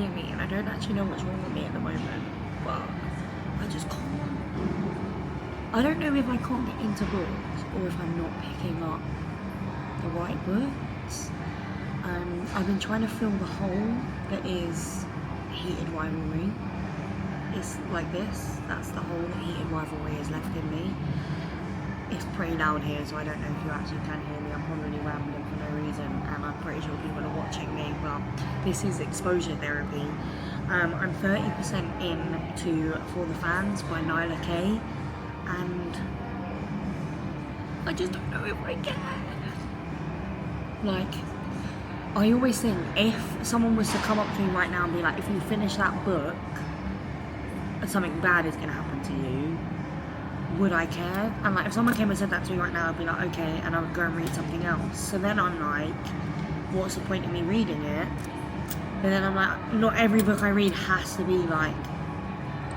hear me, and I don't actually know what's wrong with me at the moment, but I just can't. I don't know if I can't get into books or if I'm not picking up the right books. I've been trying to fill the hole that is heated rivalry. It's like this. That's the hole that heated rivalry has left in me. It's pretty loud here, so I don't know if you actually can hear me. I'm probably rambling for no reason, and I'm pretty sure people are watching me, but this is exposure therapy. I'm 30% in to For the Fans by Nyla Kay, and I just don't know if I can. Like, I always think if someone was to come up to me right now and be like, if you finish that book, something bad is going to happen to you, would I care? And like, if someone came and said that to me right now, I'd be like, okay, and I would go and read something else. So then I'm like, what's the point of me reading it? But then I'm like, not every book I read has to be like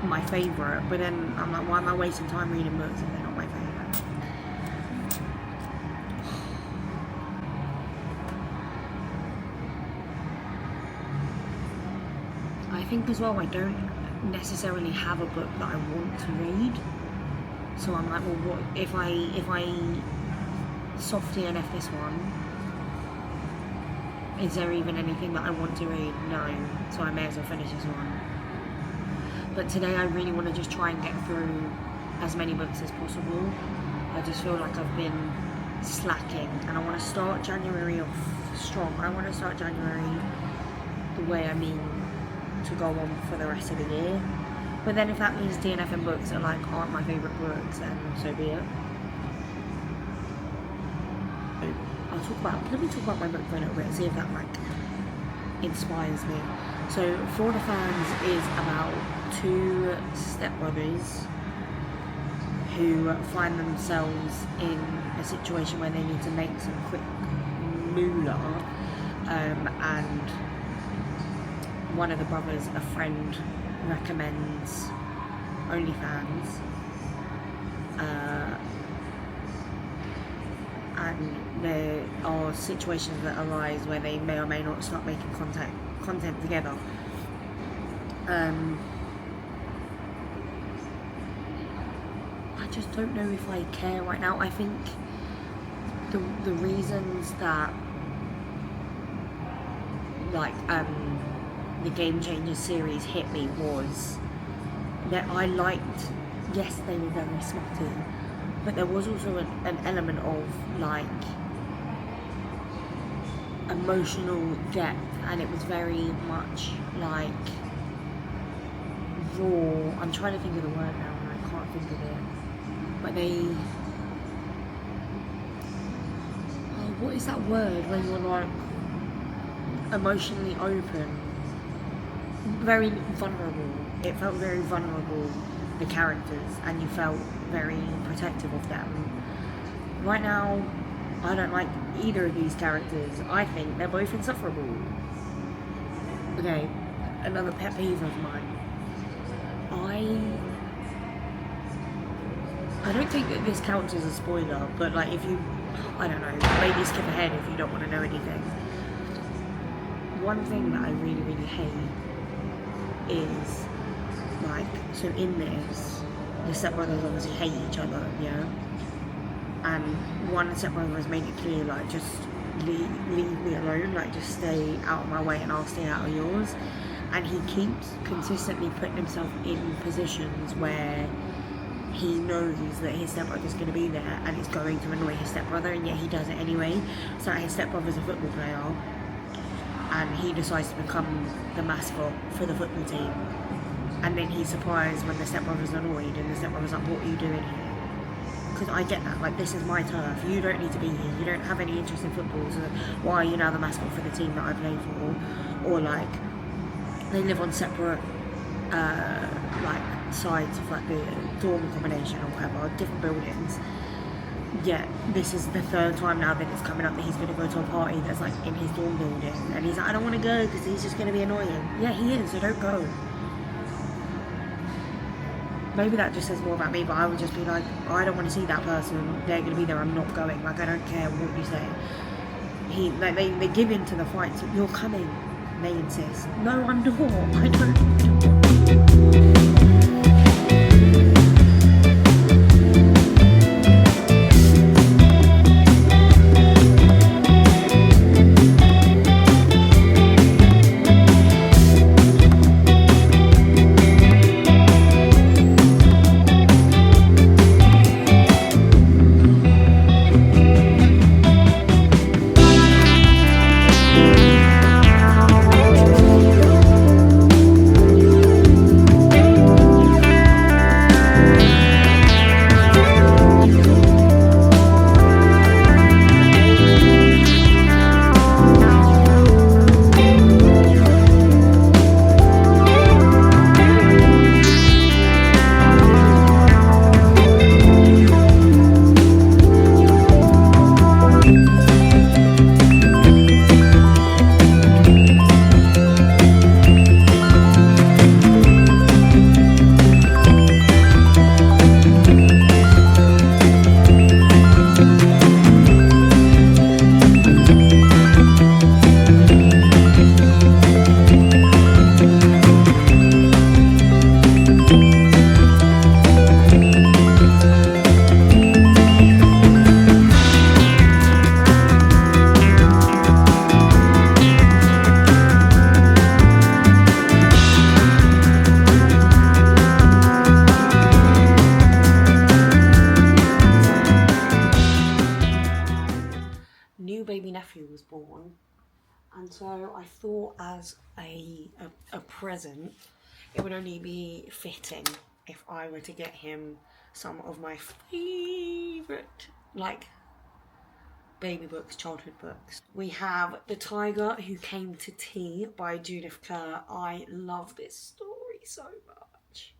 my favourite. But then I'm like, why am I wasting time reading books if they're not my favourite? I think as well, I don't necessarily have a book that I want to read. So I'm like, well, what if I soft DNF this one? Is there even anything that I want to read? No. So I may as well finish this one. But today I really want to just try and get through as many books as possible. I just feel like I've been slacking, and I want to start January off strong. I want to start January the way I mean to go on for the rest of the year. But then if that means DNFing books that like aren't my favourite books, then so be it. Let me talk about my book for a little bit, see if that like inspires me. So For the Fans is about two stepbrothers who find themselves in a situation where they need to make some quick moolah, and one of the brothers, a friend, recommends OnlyFans, and there are situations that arise where they may or may not start making content together. I just don't know if I care right now. I think the reasons that like the Game Changers series hit me was that I liked, yes, they were very smutty, but there was also an element of like emotional depth, and it was very much like raw. I'm trying to think of the word now and I can't think of it, but what is that word when you're like emotionally open? Very vulnerable. It felt very vulnerable, the characters, and you felt very protective of them. Right now, I don't like either of these characters. I think they're both insufferable. Okay, another pet peeve of mine. I don't think that this counts as a spoiler, but like if you, I don't know, maybe skip ahead if you don't want to know anything. One thing that I really, really hate is, like, so in this, the stepbrothers obviously hate each other, yeah? And one stepbrother has made it clear, like, just leave me alone, like, just stay out of my way and I'll stay out of yours. And he keeps consistently putting himself in positions where he knows that his stepbrother's going to be there and it's going to annoy his stepbrother, and yet he does it anyway. So his stepbrother's a football player, and he decides to become the mascot for the football team. And then he's surprised when the stepbrother's annoyed, and the stepbrother's like, what are you doing here? Because I get that, like, this is my turf, you don't need to be here, you don't have any interest in football, so why are you now the mascot for the team that I play for? Or like, they live on separate like sides of like the dorm combination or whatever, different buildings. Yet this is the third time now that it's coming up that he's going to go to a party that's like in his dorm building, and he's like, I don't want to go because he's just going to be annoying. Yeah, he is, so don't go. Maybe that just says more about me, but I would just be like, I don't want to see that person, they're going to be there, I'm not going, like I don't care what you say. They give in to the fight, so you're coming, they insist. No, I'm not. I don't. Baby nephew was born, and so I thought as a present it would only be fitting if I were to get him some of my favourite like baby books, childhood books. We have The Tiger Who Came to Tea by Judith Kerr. I love this story so much,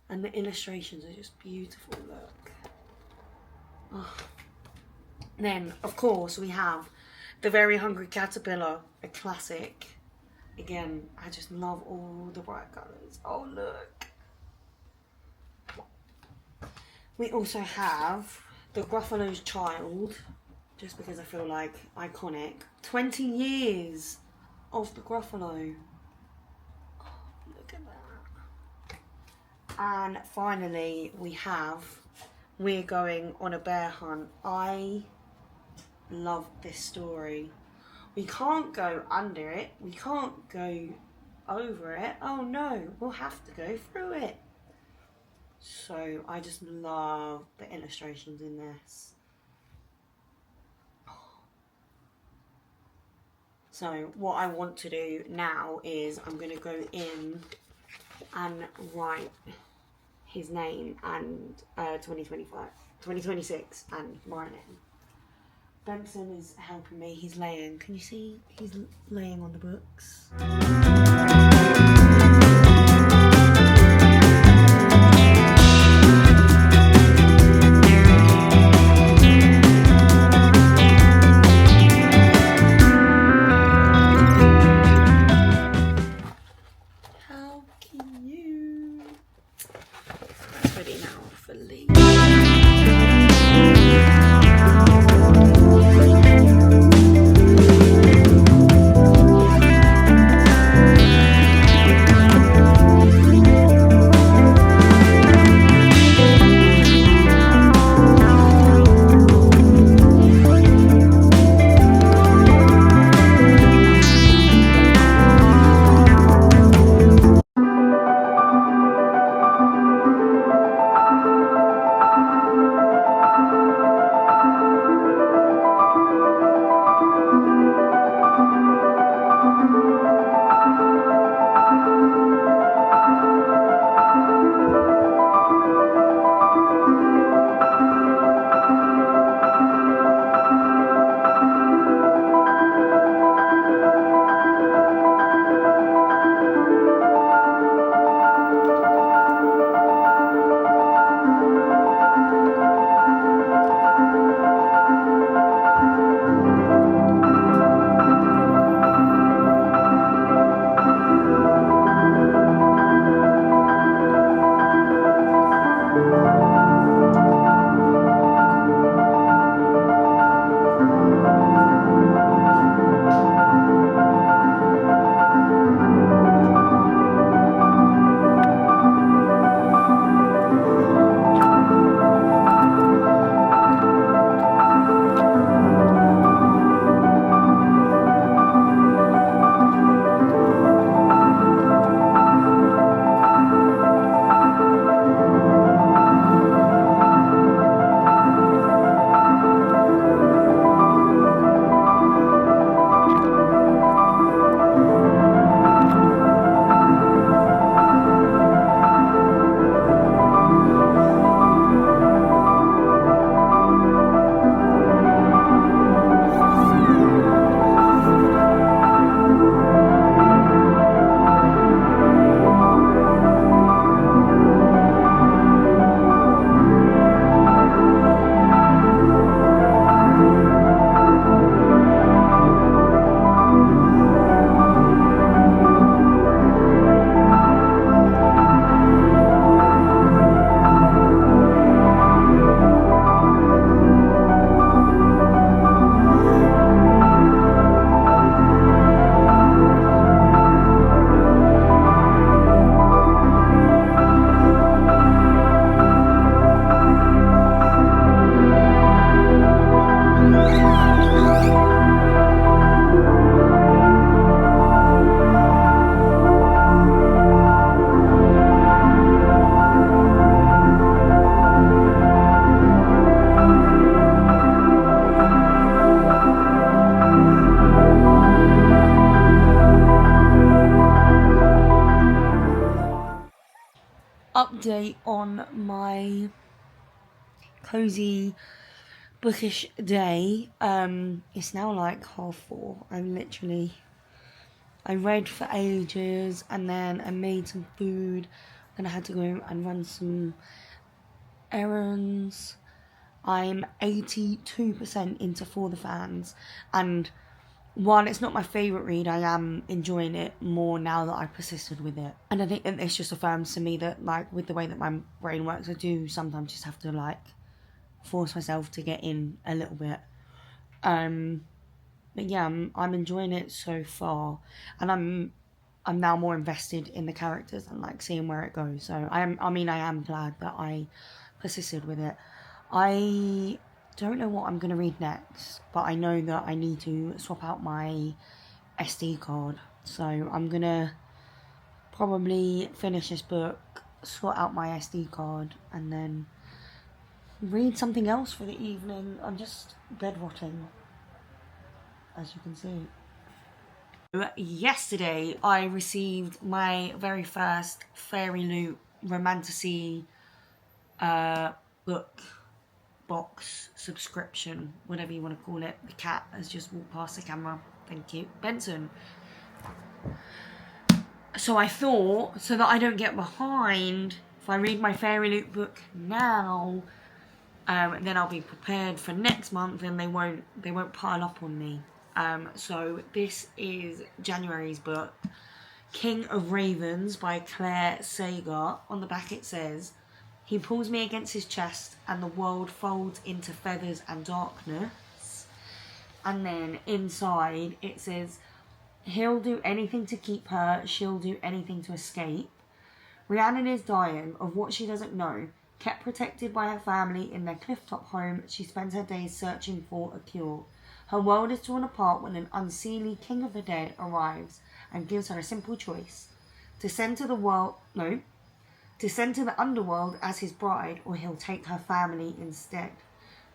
and the illustrations are just beautiful. Look. Oh. Then, of course, we have The Very Hungry Caterpillar, a classic. Again, I just love all the bright colours. Oh, look. We also have The Gruffalo's Child, just because I feel like iconic. 20 years of the Gruffalo. Oh, look at that. And finally, we have We're Going on a Bear Hunt. I love this story. We can't go under it. We can't go over it. Oh no, we'll have to go through it. So I just love the illustrations in this. So what I want to do now is I'm going to go in and write his name and 2026 and write it. Benson is helping me. He's laying. Can you see? He's laying on the books. How cute. That's ready now for Lee. update on my cozy bookish day. It's now like 4:30. I read for ages and then I made some food and I had to go and run some errands. I'm 82% into For the Fans, and while it's not my favourite read, I am enjoying it more now that I've persisted with it. And I think that this just affirms to me that, like, with the way that my brain works, I do sometimes just have to, like, force myself to get in a little bit. But yeah, I'm enjoying it so far, and I'm now more invested in the characters and, like, seeing where it goes. So I am glad that I persisted with it. I don't know what I'm going to read next, but I know that I need to swap out my SD card. So I'm going to probably finish this book, swap out my SD card, and then read something else for the evening. I'm just bed rotting, as you can see. Yesterday, I received my very first Fairy Loot Romantasy book box subscription, whatever you want to call it. The cat has just walked past the camera. Thank you, Benson. So I thought, so that I don't get behind, if I read my Fairy Loot book now, then I'll be prepared for next month and they won't pile up on me. So this is January's book, King of Ravens by Claire Sager. On the back it says, he pulls me against his chest and the world folds into feathers and darkness. And then inside it says, he'll do anything to keep her, she'll do anything to escape. Rhiannon is dying of what she doesn't know. Kept protected by her family in their clifftop home, she spends her days searching for a cure. Her world is torn apart when an unseelie king of the dead arrives and gives her a simple choice. Descend to the underworld as his bride, or he'll take her family instead.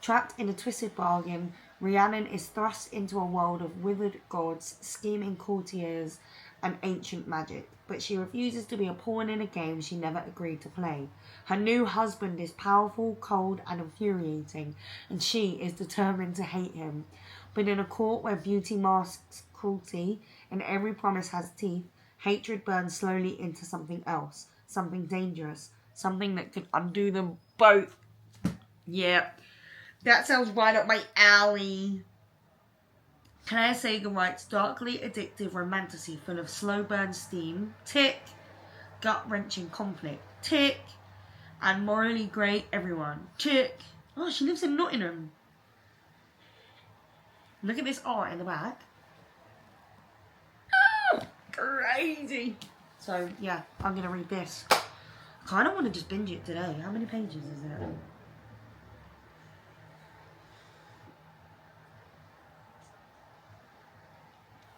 Trapped in a twisted bargain, Rhiannon is thrust into a world of withered gods, scheming courtiers, and ancient magic, but she refuses to be a pawn in a game she never agreed to play. Her new husband is powerful, cold, and infuriating, and she is determined to hate him. But in a court where beauty masks cruelty and every promise has teeth, hatred burns slowly into something else, something dangerous, something that could undo them both. Yeah, that sounds right up my alley. Claire Sager writes darkly addictive romantasy full of slow burn steam, tick, gut-wrenching conflict, tick, and morally grey everyone, tick. Oh, she lives in Nottingham. Look at this art in the back. Oh, crazy. So, yeah, I'm going to read this. I kind of want to just binge it today. How many pages is it?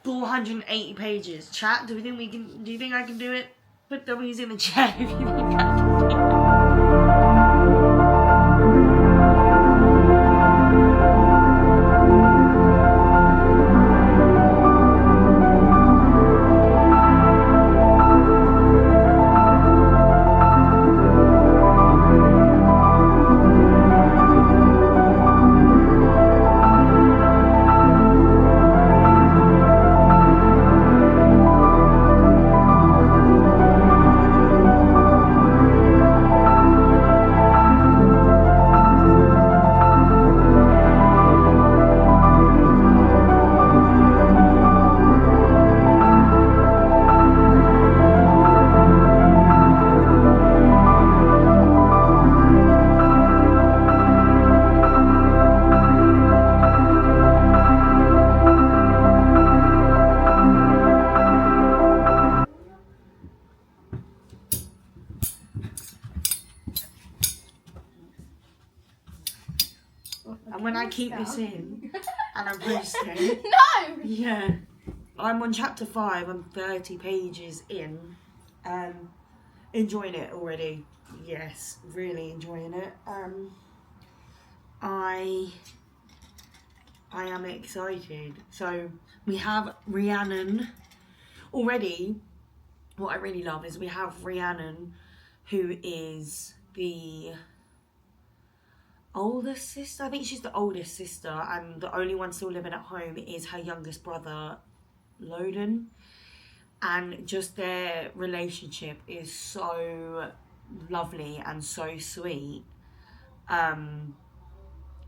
$480 pages. Chat, do you think I can do it? Put W's in the chat if you think I can do it. And when I keep this in and I'm posting, No! Yeah, I'm on chapter 5. I'm 30 pages in. Enjoying it already. Yes, really enjoying it. I am excited. So we have Rhiannon already. What I really love is we have Rhiannon, who is the oldest sister. I think she's the oldest sister, and the only one still living at home is her youngest brother, Loden. And just their relationship is so lovely and so sweet.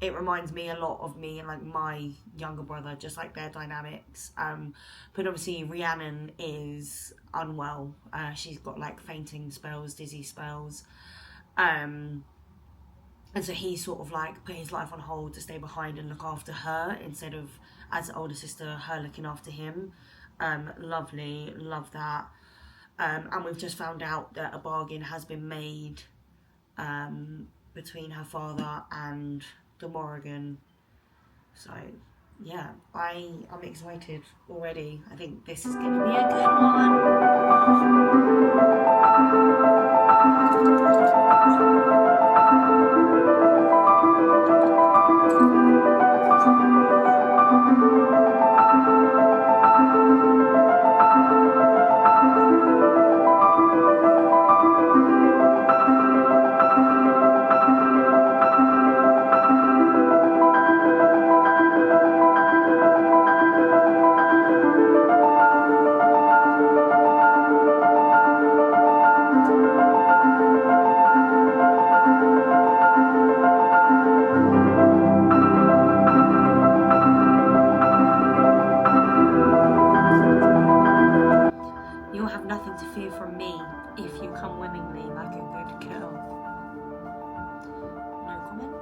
It reminds me a lot of me and like my younger brother, just like their dynamics. But obviously Rhiannon is unwell. She's got like fainting spells, dizzy spells. And so he sort of like put his life on hold to stay behind and look after her instead of, as the older sister, her looking after him. Lovely, love that. And we've just found out that a bargain has been made between her father and the Morrigan. So yeah, I'm excited already. I think this is going to be a good You'll have nothing to fear from me if you come willingly like a good girl. No comment?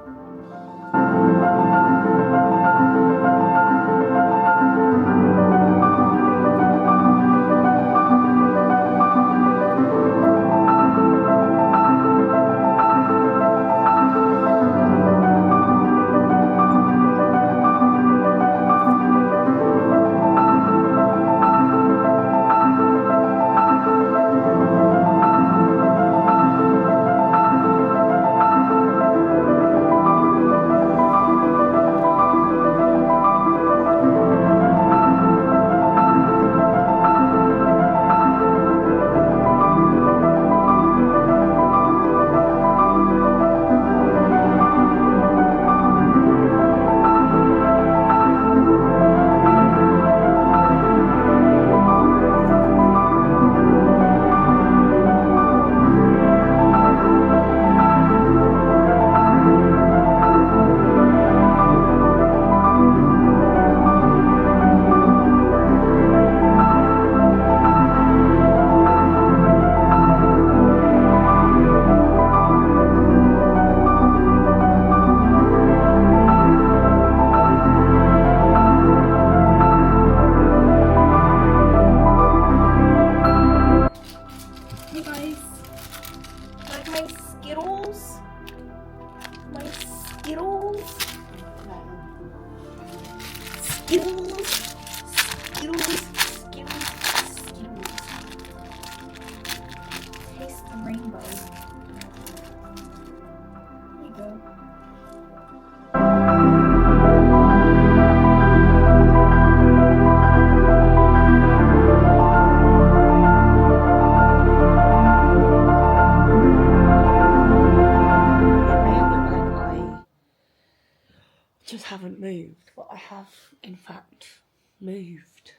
Just haven't moved, but I have in fact moved.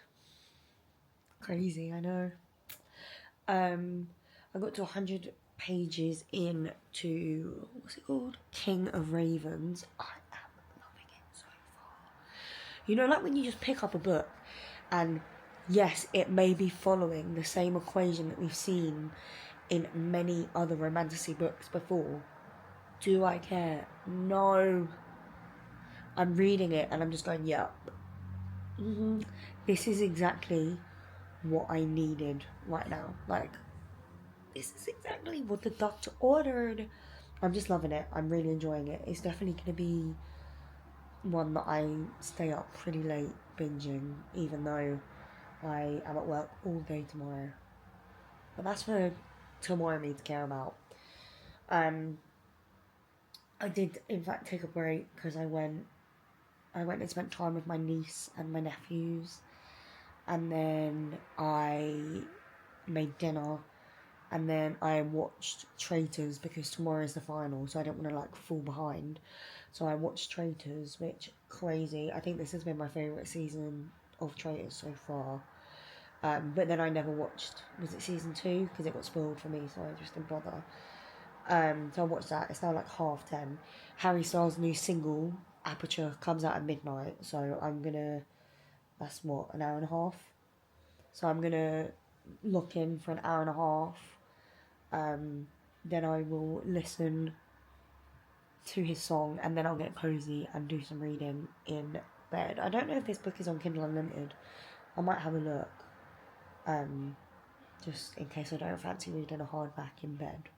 Crazy, I know. I got to 100 pages into, what's it called? King of Ravens. I am loving it so far. You know, like when you just pick up a book and yes, it may be following the same equation that we've seen in many other romantasy books before. Do I care? No. I'm reading it and I'm just going, yep. This is exactly what I needed right now. Like, this is exactly what the doctor ordered. I'm just loving it. I'm really enjoying it. It's definitely going to be one that I stay up pretty late binging, even though I am at work all day tomorrow. But that's for tomorrow me to care about. I did in fact take a break because I went and spent time with my niece and my nephews, and then I made dinner And then I watched Traitors because tomorrow is the final, so I don't want to like fall behind. So I watched Traitors, which crazy. I think this has been my favourite season of Traitors so far. But then I never watched, was it season 2? Because it got spoiled for me, so I just didn't bother. So I watched that. It's now like 10:30. Harry Styles' new single, Aperture, comes out at midnight. So I'm gonna, that's what, an hour and a half? So I'm gonna lock in for an hour and a half. Then I will listen to his song, and then I'll get cozy and do some reading in bed. I don't know if this book is on Kindle Unlimited. I might have a look, just in case I don't fancy reading a hardback in bed.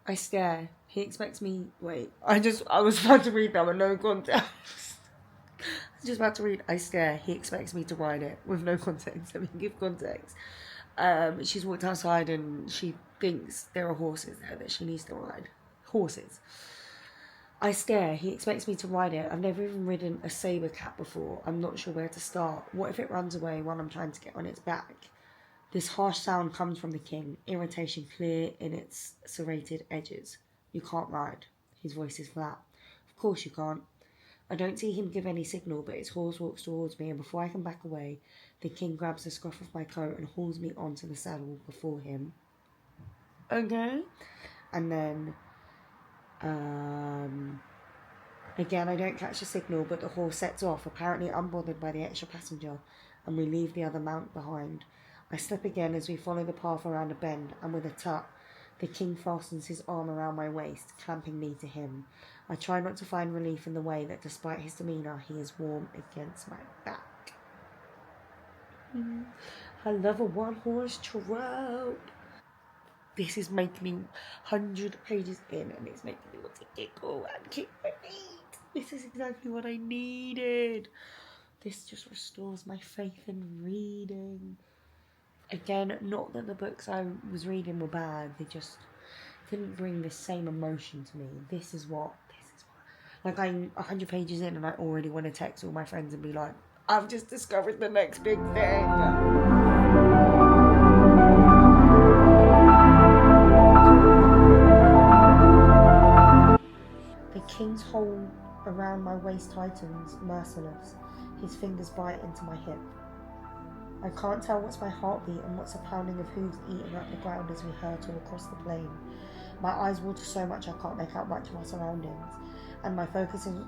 I stare. He expects me. Wait, I was about to read that with no context. I was just about to read. I stare. He expects me to ride it with no context. Let me give context. She's walked outside and she thinks there are horses there that she needs to ride. Horses. I stare. He expects me to ride it. I've never even ridden a saber cat before. I'm not sure where to start. What if it runs away while I'm trying to get on its back? This harsh sound comes from the king, irritation clear in its serrated edges. You can't ride. His voice is flat. Of course you can't. I don't see him give any signal, but his horse walks towards me, and before I can back away, the king grabs the scruff of my coat and hauls me onto the saddle before him. Okay. And then, again, I don't catch the signal, but the horse sets off, apparently unbothered by the extra passenger, and we leave the other mount behind. I slip again as we follow the path around a bend, and with a tut, the king fastens his arm around my waist, clamping me to him. I try not to find relief in the way that, despite his demeanour, he is warm against my back. I love a one-horse trope. This is making me 100 pages in, and it's making me want to giggle and kick my feet. This is exactly what I needed. This just restores my faith in reading. Again, not that the books I was reading were bad, they just didn't bring the same emotion to me. This is what, like, I'm 100 pages in and I already want to text all my friends and be like, I've just discovered the next big thing. The king's hold around my waist tightens, merciless. His fingers bite into my hip. I can't tell what's my heartbeat and what's the pounding of hooves eating up the ground as we hurtle across the plain. My eyes water so much I can't make out much of our surroundings, and my focus is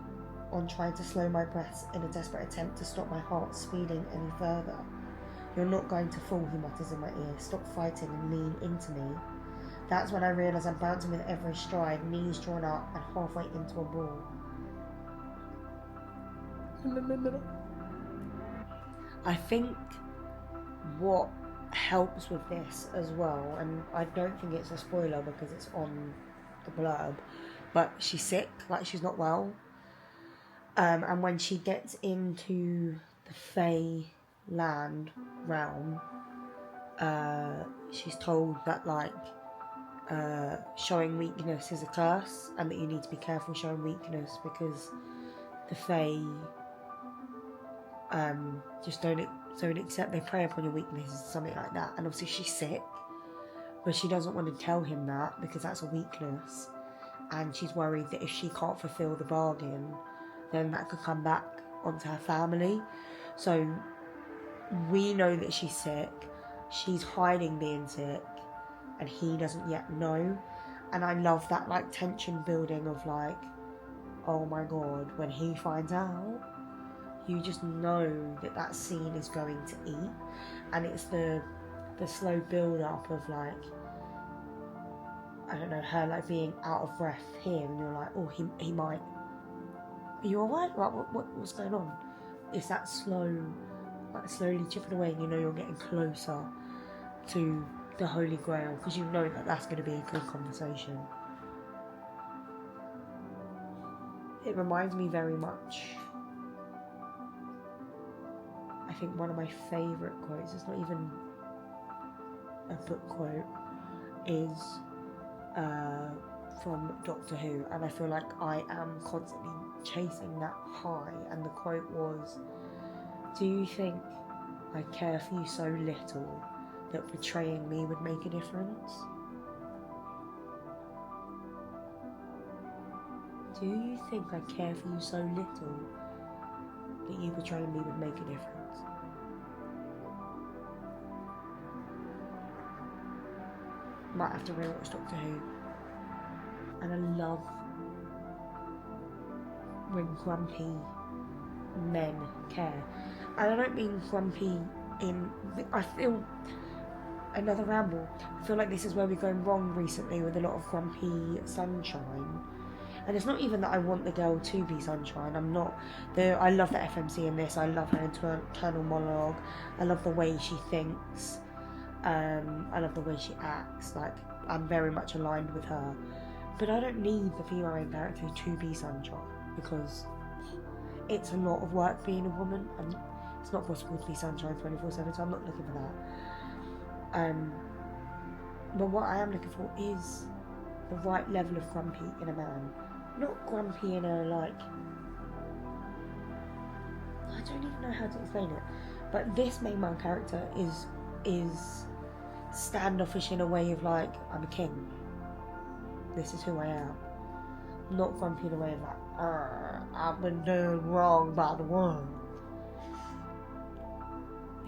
on trying to slow my breaths in a desperate attempt to stop my heart speeding any further. You're not going to fall, he mutters in my ear. Stop fighting and lean into me. That's when I realise I'm bouncing with every stride, knees drawn up and halfway into a brawl. I think what helps with this as well, and I don't think it's a spoiler because it's on the blurb, but she's sick, like she's not well, and when she gets into the Fey land realm, she's told that like showing weakness is a curse, and that you need to be careful showing weakness because the Fey just don't accept, they prey upon your weaknesses, something like that. And obviously she's sick, but she doesn't want to tell him that because that's a weakness, and she's worried that if she can't fulfill the bargain, then that could come back onto her family. So we know that she's sick, she's hiding being sick, and he doesn't yet know. And I love that like tension building of like, oh my god, when he finds out, you just know that scene is going to eat. And it's the slow build up of like, I don't know, her like being out of breath here, and you're like, oh, he might, are you alright? Like, what's going on? It's that slow, like slowly chipping away, and you know you're getting closer to the Holy Grail, because you know that that's going to be a good conversation. It reminds me very much, I think one of my favourite quotes, it's not even a book quote, is from Doctor Who, and I feel like I am constantly chasing that high, and the quote was, do you think I care for you so little that betraying me would make a difference. Do you think I care for you so little that you betraying me would make a difference? Might have to rewatch Doctor Who. And I love when grumpy men care. And I don't mean grumpy in... I feel... Another ramble. I feel like this is where we're going wrong recently with a lot of grumpy sunshine. And it's not even that I want the girl to be sunshine. I love the FMC in this. I love her internal monologue. I love the way she thinks. I love the way she acts. Like, I'm very much aligned with her. But I don't need the female main character to be sunshine, because it's a lot of work being a woman, and it's not possible to be sunshine 24/7, so I'm not looking for that. But what I am looking for is the right level of grumpy in a man. Not grumpy in a, like... I don't even know how to explain it. But this main man character is standoffish in a way of, like, I'm a king. This is who I am. Not grumpy in a way of like, I've been doing wrong by the world.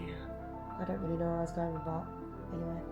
Yeah. I don't really know where I was going with that. Anyway.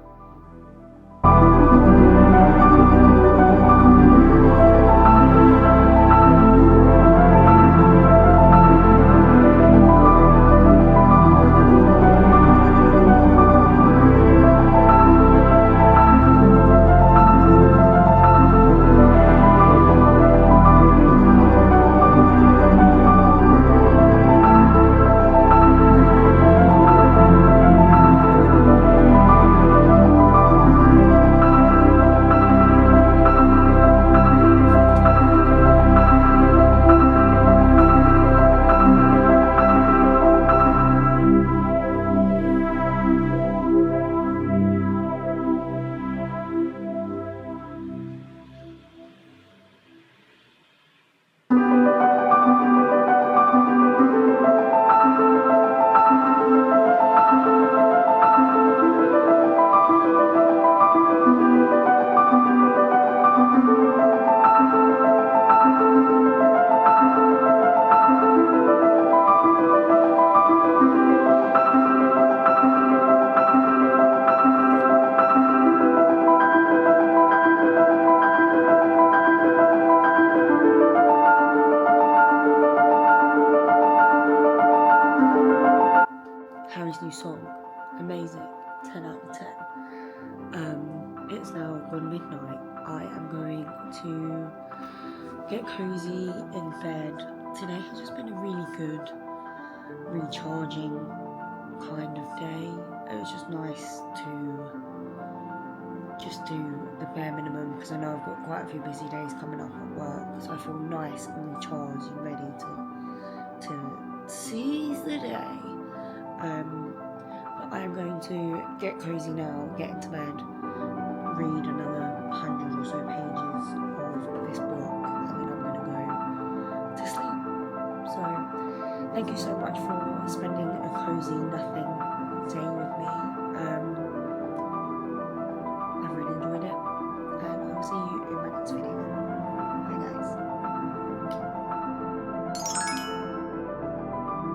New song, amazing, 10 out of 10. It's now gone midnight. I am going to get cozy in bed. Today has just been a really good, recharging kind of day. It was just nice to just do the bare minimum, because I know I've got quite a few busy days coming up at work, so I feel nice and recharged and ready to seize the day. But I am going to get cozy now, get into bed, read another 100 or so pages of this book, and then I'm going to go to sleep. So, thank you so much for spending a cozy nothing day with me.